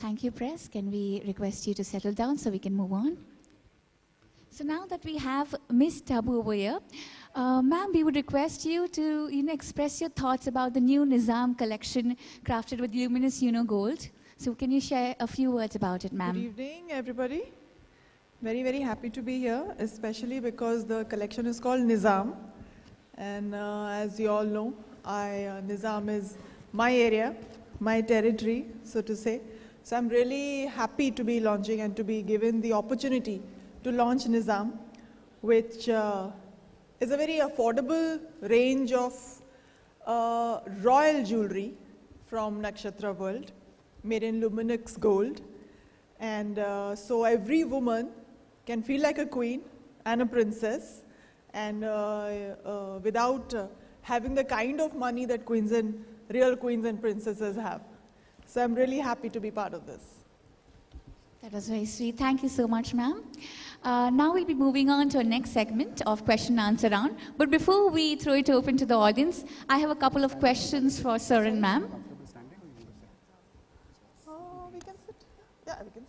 Thank you, press. Can we request you to settle down so we can move on? So now that we have Miss Tabu over here, ma'am, we would request you to express your thoughts about the new Nizam collection crafted with luminous gold. So can you share a few words about it, ma'am? Good evening, everybody. Very, very happy to be here, especially because the collection is called Nizam. And as you all know, Nizam is my area, my territory, so to say. So I'm really happy to be launching and to be given the opportunity to launch Nizam, which is a very affordable range of royal jewelry from Nakshatra world, made in luminous gold. And so every woman can feel like a queen and a princess, and without having the kind of money that real queens and princesses have. So I'm really happy to be part of this. That was very sweet. Thank you so much, ma'am. Now we'll be moving on to our next segment of question and answer round. But before we throw it open to the audience, I have a couple of questions for sir and ma'am. We can sit. Yeah, we can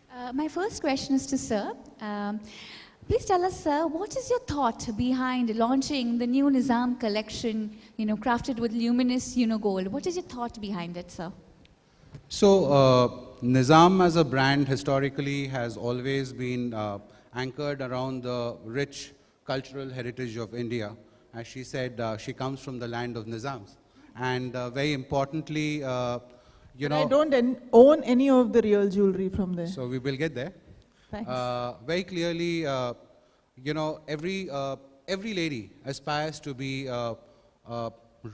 stand. My first question is to sir. Please tell us, sir, what is your thought behind launching the new Nizam collection, crafted with luminous, gold? What is your thought behind it, sir? So, Nizam as a brand historically has always been anchored around the rich cultural heritage of India. As she said, she comes from the land of Nizams. And very importantly, I don't own any of the real jewelry from there. So we will get there. Thanks. Very clearly, every lady aspires to be,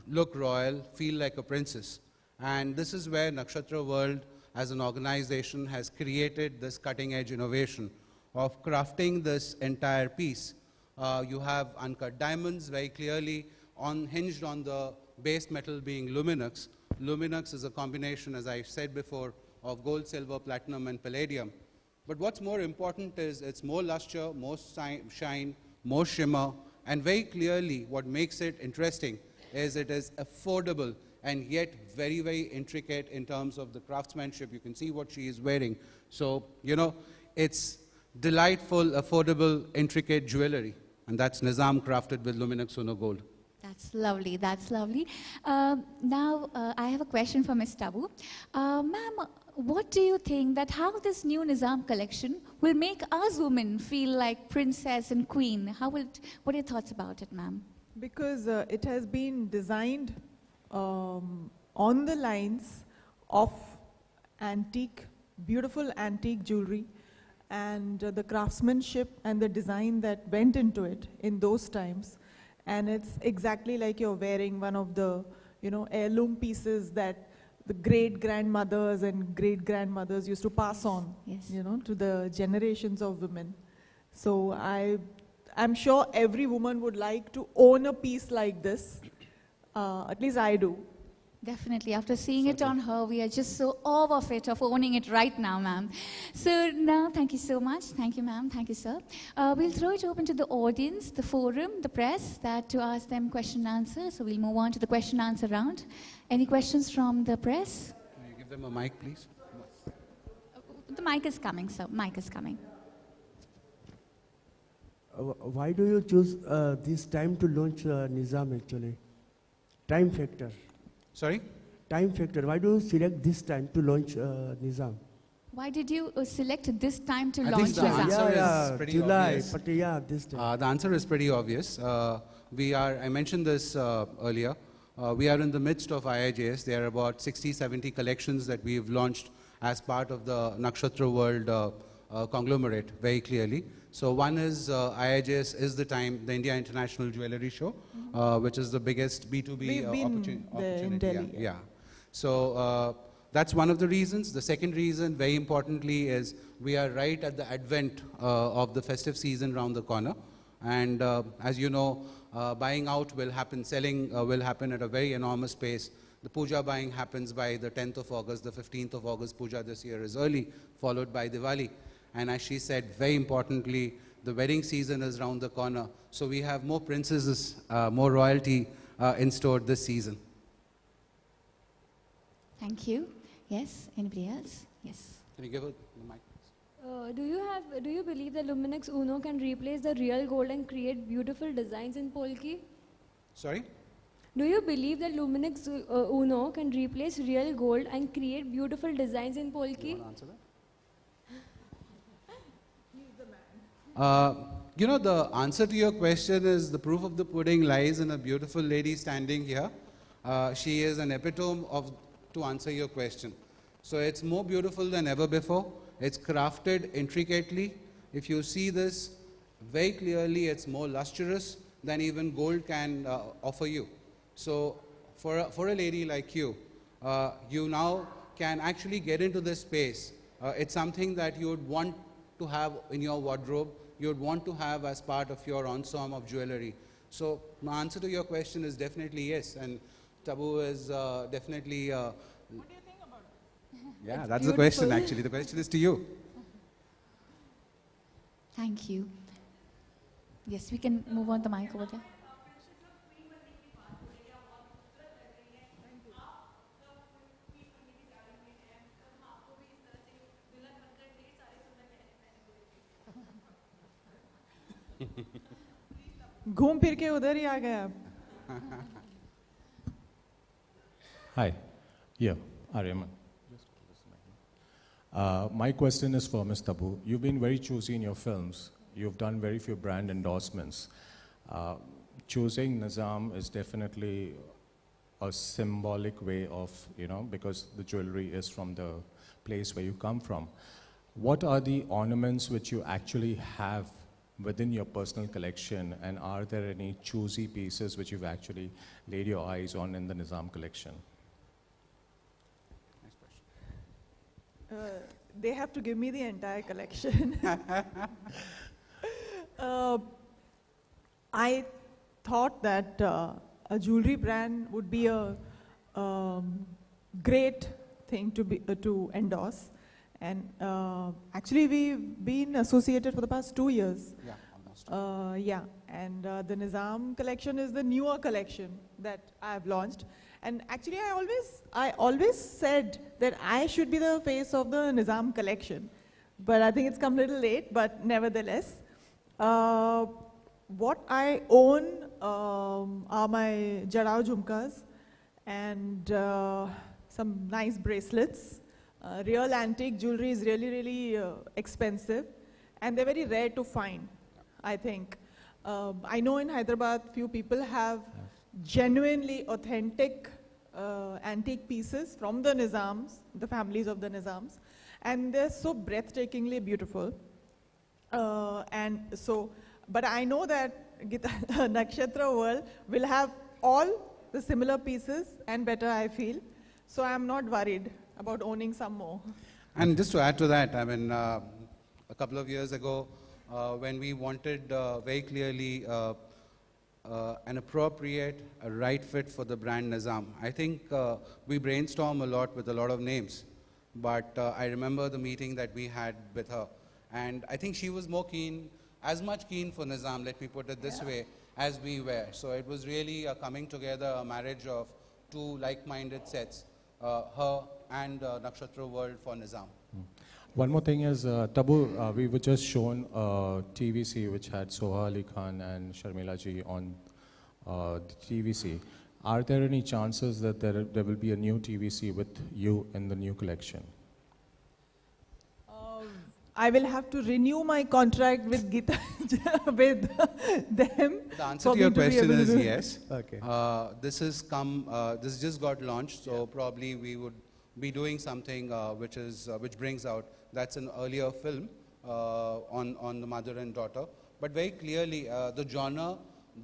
look royal, feel like a princess. And this is where Nakshatra World as an organization has created this cutting-edge innovation of crafting this entire piece. You have uncut diamonds very clearly hinged on the base metal being Luminux. Luminux is a combination, as I said before, of gold, silver, platinum, and palladium. But what's more important is it's more luster, more shine, more shimmer, and very clearly what makes it interesting is it is affordable and yet very, very intricate in terms of the craftsmanship. You can see what she is wearing. So, it's delightful, affordable, intricate jewelry. And that's Nizam crafted with Luminux Uno Gold. That's lovely, that's lovely. Now, I have a question for Ms. Tabu. Ma'am, what do you think that how this new Nizam collection will make us women feel like princess and queen? What are your thoughts about it, ma'am? Because it has been designed on the lines of beautiful antique jewelry, and the craftsmanship and the design that went into it in those times. And it's exactly like you're wearing one of the, heirloom pieces that the great-grandmothers and great-grandmothers used to pass on, yes. To the generations of women. So I'm sure every woman would like to own a piece like this. At least I do. Definitely. After seeing it on her, we are just so awe of it, of owning it right now, ma'am. So now, thank you so much. Thank you, ma'am. Thank you, sir. We'll throw it open to the audience, the forum, the press, to ask them question and answer. So we'll move on to the question and answer round. Any questions from the press? Can you give them a mic, please? The mic is coming, sir. Mic is coming. Why do you choose this time to launch Nizam actually? Time factor. Sorry? Time factor. Why do you select this time to launch Nizam? Why did you select this time to I launch think the Nizam? answer is pretty July, obvious. but yeah, this time. The answer is pretty obvious. I mentioned this earlier. We are in the midst of IIJS. There are about 60, 70 collections that we've launched as part of the Nakshatra World conglomerate, very clearly. So one is IIJS is the India International Jewellery Show, which is the biggest B2B opportunity. In Delhi. Yeah. So that's one of the reasons. The second reason, very importantly, is we are right at the advent of the festive season around the corner. And as you know, buying out will happen, selling will happen at a very enormous pace. The puja buying happens by the 10th of August, the 15th of August puja this year is early, followed by Diwali. And as she said, very importantly, the wedding season is around the corner. So we have more princesses, more royalty in store this season. Thank you. Yes, anybody else? Yes. Can you give her the mic? Do you believe that Luminix Uno can replace the real gold and create beautiful designs in Polki? Sorry? Do you believe that Luminix Uno can replace real gold and create beautiful designs in You Polki? want to answer that? You know, the answer to your question is the proof of the pudding lies in a beautiful lady standing here. She is an epitome to answer your question. So it's more beautiful than ever before. It's crafted intricately. If you see this very clearly, it's more lustrous than even gold can offer you. So for a lady like you, you now can actually get into this space. It's something that you would want to have in your wardrobe. You would want to have as part of your ensemble of jewelry. So my answer to your question is definitely yes. And Tabu is definitely... What do you think about it? yeah, It's that's the question beautiful. actually. The question is to you. Thank you. Yes, we can move on the mic over there. घूम फिर के उधर ही आ गए आप. Hi, yeah, Aryaman. My question is for Ms. Tabu. You've been very choosy in your films. You've done very few brand endorsements. Choosing Nizam is definitely a symbolic way of, because the jewelry is from the place where you come from. What are the ornaments which you actually have within your personal collection, and are there any choosy pieces which you've actually laid your eyes on in the Nizam collection? They have to give me the entire collection. I thought that a jewelry brand would be a great thing to endorse. And actually, we've been associated for the past 2 years. Yeah, almost. Yeah, and the Nizam collection is the newer collection that I've launched. And actually, I always said that I should be the face of the Nizam collection. But I think it's come a little late, but nevertheless. What I own are my Jarao Jhumkas and some nice bracelets. Real antique jewelry is really, really expensive, and they're very rare to find, I think. I know in Hyderabad, few people have genuinely authentic antique pieces from the Nizams, the families of the Nizams, and they're so breathtakingly beautiful. But I know that Nakshatra World will have all the similar pieces and better, I feel. So I'm not worried about owning some more. And just to add to that, I mean, a couple of years ago, when we wanted very clearly an appropriate, a right fit for the brand Nizam, I think we brainstormed a lot with a lot of names. But I remember the meeting that we had with her. And I think she was more keen, as much keen for Nizam, let me put it this way, as we were. So it was really a coming together, a marriage of two like-minded sets, her and Nakshatra World for Nizam. One more thing is, Tabu, we were just shown TVC which had Soha Ali Khan and Sharmila ji on the TVC. Are there any chances that there will be a new TVC with you in the new collection? I will have to renew my contract with Gita with them. The answer to your question is yes. Okay. This has come. This just got launched, so probably we would be doing something which brings out. That's an earlier film on the mother and daughter, but very clearly the genre.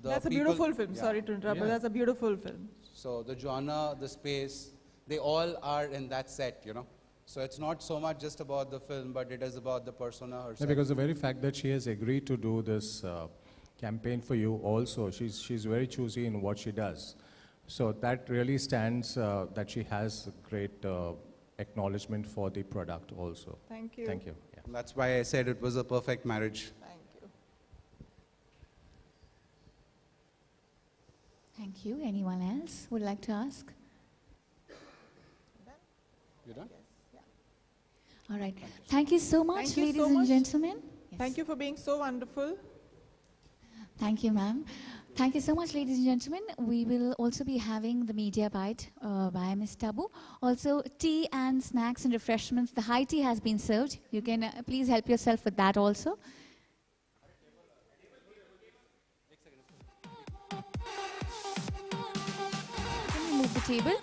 That's a beautiful film. Sorry to interrupt, but that's a beautiful film. So the genre, the space, they all are in that set, you know. So it's not so much just about the film, but it is about the persona herself. Yeah, because the very fact that she has agreed to do this campaign for you also, she's very choosy in what she does. So that really stands that she has great acknowledgement for the product also. Thank you. Thank you. Yeah. That's why I said it was a perfect marriage. Thank you. Thank you. Anyone else would like to ask? You done? All right. Thank you so much, Thank you ladies so and much. gentlemen. Yes. Thank you for being so wonderful. Thank you, ma'am. Thank you so much, ladies and gentlemen. We will also be having the media bite by Ms. Tabu. Also, tea and snacks and refreshments. The high tea has been served. You can please help yourself with that also. Can we move the table?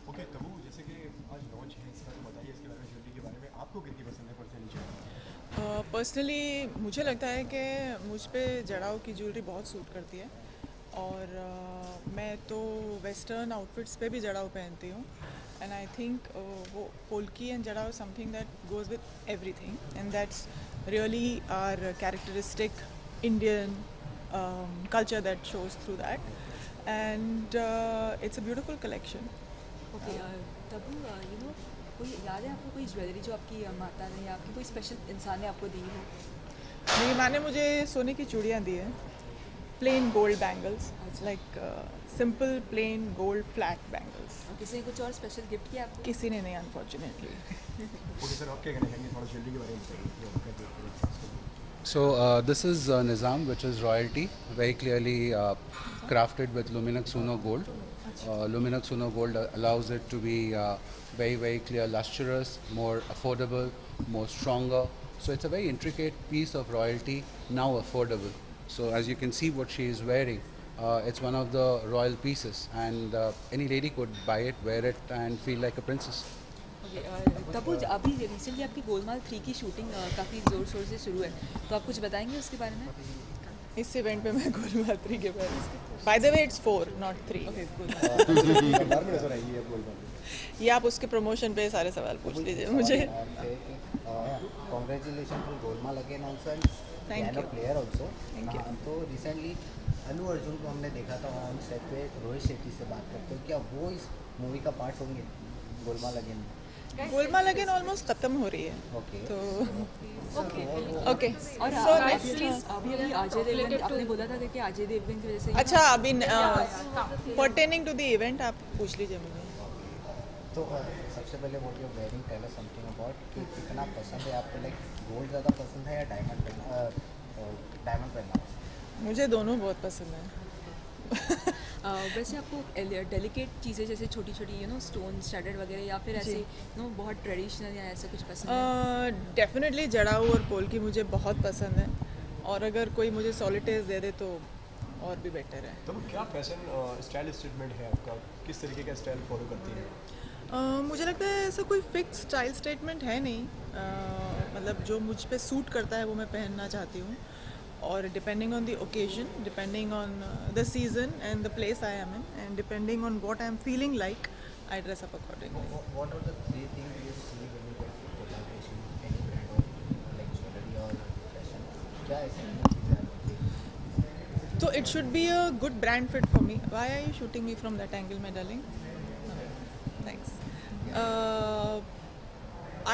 Okay Tabu जैसे कि आज launch है इसका तो बताइए इसके बारे में ज्वेलरी के बारे में आपको कितनी पसंद है पर्सनली? पर्सनली मुझे लगता है कि मुझ पे जड़ाव की ज्वेलरी बहुत सूट करती है और मैं तो वेस्टर्न आउटफिट्स पे भी जड़ाव पहनती हूँ एंड आई थिंक वो polki and jadau something that goes with everything and that's really are characteristic Indian culture that shows through that and it's a beautiful collection. Okay Tabu you know कोई याद है आपको कोई ज्वेलरी जो आपकी माता ने या आपकी कोई स्पेशल इंसान ने आपको दी हो? मेरी माँ ने मुझे सोने की चूड़ियाँ दी हैं, plain gold bangles, like simple plain gold flat bangles. किसी ने कुछ और स्पेशल गिफ्ट किया आपको? किसी ने नहीं unfortunately. ओके सर आप क्या कहना चाहेंगे थोड़ा ज्वेलरी के बारे में बताइए? So this is Nizam, which is royalty, very clearly crafted with Luminous Uno gold. Luminous Uno gold allows it to be very, very clear, lustrous, more affordable, more stronger. So it's a very intricate piece of royalty, now affordable. So as you can see what she is wearing, it's one of the royal pieces and any lady could buy it, wear it and feel like a princess. Tabu अभी recently आपकी गोलमाल 3 की shooting काफ़ी ज़ोर शोर से शुरू है, तो आप कुछ बताएंगे उसके बारे में? इस इवेंट पे मैं गोलमाल 3 के बारे में by the way it's 4 not 3. बार में नजर आई है गोलमाल? ये आप उसके प्रमोशन पे सारे सवाल पूछ लीजिए मुझे. Congratulations to Golmaal again also and Thank piano you. player also. Thank you. तो रिसेंटली अल्लू अर्जुन को हमने देखा था ऑन सेट पे रोहित शेट्टी से बात करते हो, क्या वो इस मूवी का पार्ट होंगे Golmaal again? Golmaal again almost खत्म हो रही है. ओके तो ओके और So अभी अजय देवगन आपने बोला था कि अजय देवगन की वजह से अच्छा अभी पर्टेनिंग टू द इवेंट आप पूछ लीजिए मुझे. तो सबसे पहले what you wearing tell us something about कि कितना पसंद है आपको, लाइक गोल्ड ज़्यादा पसंद है या डायमंड पहनना? मुझे दोनों बहुत पसंद है. वैसे आपको डेलिकेट चीज़ें जैसे छोटी छोटी यू नो स्टोन स्टैडर्ड वगैरह या फिर ऐसे नो बहुत ट्रेडिशनल या ऐसा कुछ पसंद है? डेफिनेटली जड़ाऊ और पोल्की मुझे बहुत पसंद है और अगर कोई मुझे सॉलिटेज दे दे तो और भी बेटर है. तो क्या फैशन स्टाइल स्टेटमेंट है आपका, किस तरीके का स्टाइल फॉलो करती है? मुझे लगता है ऐसा कोई फिक्स स्टाइल स्टेटमेंट है नहीं. मतलब जो मुझ पे सूट करता है वो मैं पहनना चाहती हूँ और depending on the occasion, depending on the season and the place I am in and depending on what I am feeling like I dress up accordingly. What are the 3 things you see when you get to collaboration with any brand of like jewelry or fashion? क्या ऐसी चीज़ें हैं? So it should be a good brand fit for me. Why are you shooting me from that angle, my darling? No. Thanks.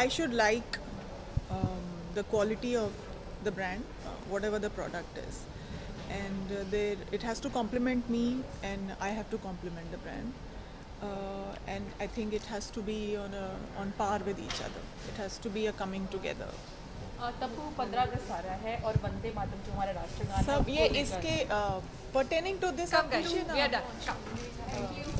I should like the quality of the brand, whatever the product is, and it has to complement me, and I have to complement the brand. And I think it has to be on par with each other. It has to be a coming together. Tabu 15 अगस्त आ रहा है और वंदे मातरम जो हमारा राष्ट्रगान है सब ये इसके pertaining to this Come guys, occasion, we are done. Come. Thank you.